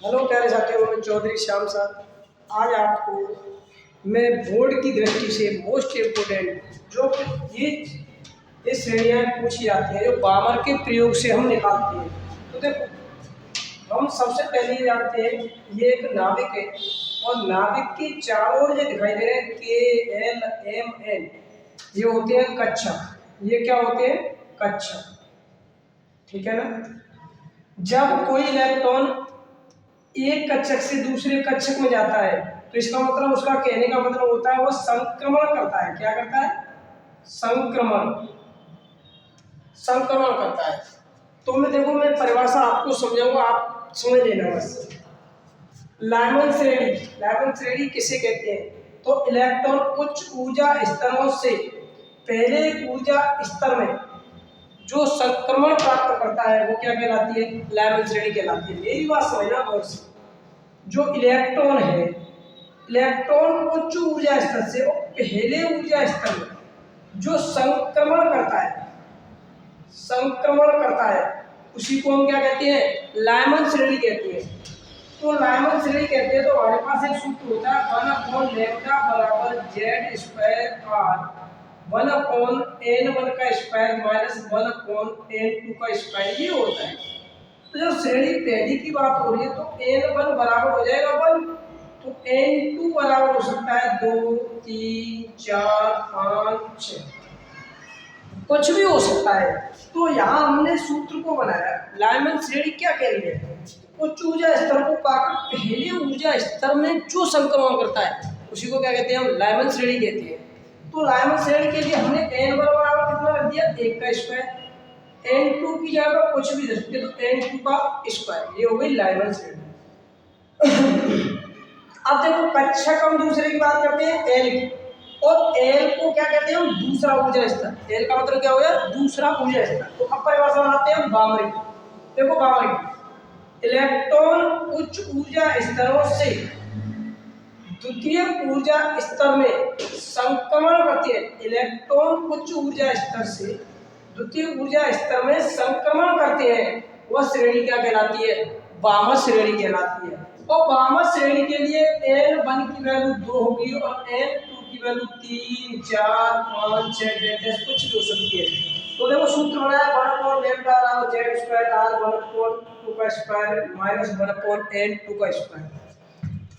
Hello प्यारे साथियों, मैं चौधरी श्याम सर। आज आपको मैं बोर्ड की दृष्टि से मोस्ट इम्पोर्टेंट जो ये श्रेणियाँ पूछी जाती हैं जो बामर के प्रयोग से हम निकालते हैं। तो देखो, हम सबसे पहले ये जानते हैं ये एक नाविक है और नाविक की चारों ओर ये दिखाई दे रहे हैं KLMN, ये होते हैं कक्षक। ये क्या होते हैं? कक्षक। ठीक है ना। जब कोई इलेक्ट्रॉन एक कक्षक से दूसरे कक्षक में जाता है तो इसका मतलब, उसका कहने का मतलब होता है वो संक्रमण करता है। क्या करता है? संक्रमण संक्रमण करता है। तो मैं परिभाषा आपको समझाऊंगा, आप समझ लेना बस। लाइमन श्रेणी किसे कहते हैं? तो इलेक्ट्रॉन उच्च ऊर्जा स्तरों से पहले ऊर्जा स्तर में जो संक्रमण प्राप्त करता है वो क्या कहलाती है? लाइमन श्रेणी कहलाती है। मेरी बात समझना गौर से। जो इलेक्ट्रॉन है, इलेक्ट्रॉन उच्च ऊर्जा स्तर से और पहले ऊर्जा स्तर में जो संक्रमण करता है उसी को हम क्या कहते हैं? लाइमन श्रेणी कहते हैं। तो लाइमन श्रेणी कहते हैं तो हमारे पास एक सूत्र होता है 1/λ बराबर Z²R 1/N1 का स्क्वायर माइनस 1/N2 का स्क्वायर, ये होता है। तो जब श्रेणी पहली की बात हो रही है तो N1 बराबर हो जाएगा 1, तो N2 बराबर हो सकता है 2, 3, 4, 5, 6, कुछ भी हो सकता है। तो यहाँ हमने सूत्र को बनाया। लाइमन श्रेणी क्या कह रही है? उच्च ऊर्जा स्तर को पाकर पहले ऊर्जा स्तर में जो संक्रमण करता है उसी को क्या कहते हैं? हम लाइमन श्रेणी कहते हैं। तो लाइमन श्रेणी के लिए हमने N बराबर कितना रख दिया? 1 का स्क्वायर। N2 की जगह कुछ भी रख सकते तो N2 का स्क्वायर, ये हो गई लाइमन श्रेणी। अब देखो, कक्षक हम दूसरे की बात करते हैं L की, और L को क्या कहते हैं? हम दूसरा ऊर्जा स्तर। L का मतलब क्या हो गया? दूसरा ऊर्जा स्तर। तो अब परिभाषा बनाते हैं बामरी। देखो बामरी, इलेक्ट्रॉन उच्च ऊर्जा स्तरों से द्वितीय ऊर्जा स्तर में संक्रमण करते हैं। इलेक्ट्रॉन उच्च ऊर्जा स्तर से द्वितीय ऊर्जा स्तर में संक्रमण करते हैं, वह श्रेणी क्या कहलाती है? बामर श्रेणी कहलाती है। और बामर श्रेणी के लिए N1 की वैल्यू 2 होगी और N2 की वैल्यू 3, 4, 5, 6, 10 कुछ भी हो सकती है। तो देखो सूत्र बनाया 1/λ Z²R 1/2 का स्क्वायर माइनस 1/N2 का स्क्वायर।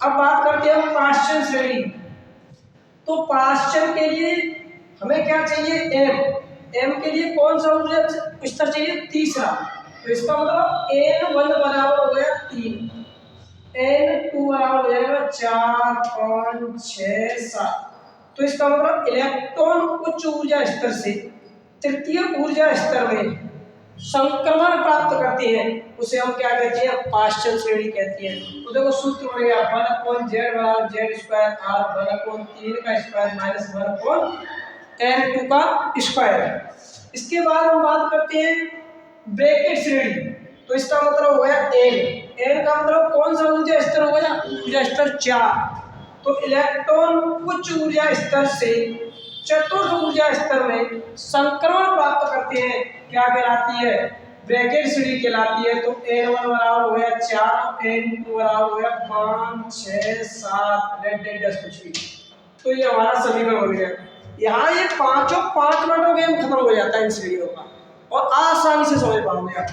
अब बात करते हैं हम पाश्चन श्रेणी। तो पाश्चन के लिए हमें क्या चाहिए? M के लिए कौन सा ऊर्जा स्तर चाहिए? तीसरा। तो इसका मतलब N1 बराबर हो गया 3, N2 बराबर हो जाएगा 4, 5, 6, 7। तो इसका मतलब इलेक्ट्रॉन उच्च ऊर्जा स्तर से तृतीय ऊर्जा स्तर में संक्रमण प्राप्त करते हैं, उसे हम क्या कहते हैं? पाश्चन श्रेणी कहते हैं। तो देखो सूत्र बन गया 1/Z बराबर Z²R 1/3 का स्क्वायर माइनस 1/N2 का स्क्वायर। इसके बाद हम बात करते हैं ब्रैकेट श्रेणी। तो इसका मतलब हो गया N का मतलब कौन सा ऊर्जा स्तर हो गया? ऊर्जा स्तर 4। तो इलेक्ट्रॉन उच्च ऊर्जा स्तर से चतुर्थ ऊर्जा स्तर में संक्रमण प्राप्त करते हैं, क्या कहलाती है? ब्रैकेट श्रेणी कहलाती है। तो N1 बराबर हो गया 4, N2 बराबर हो गया 5, 6, 7, रेड कुछ भी। तो ये हमारा समीकरण हो गया। यहाँ ये पांचों 5 मिनटों में खत्म हो जाता है इन श्रेणियों का, और आसानी से समझ पाओगे आप।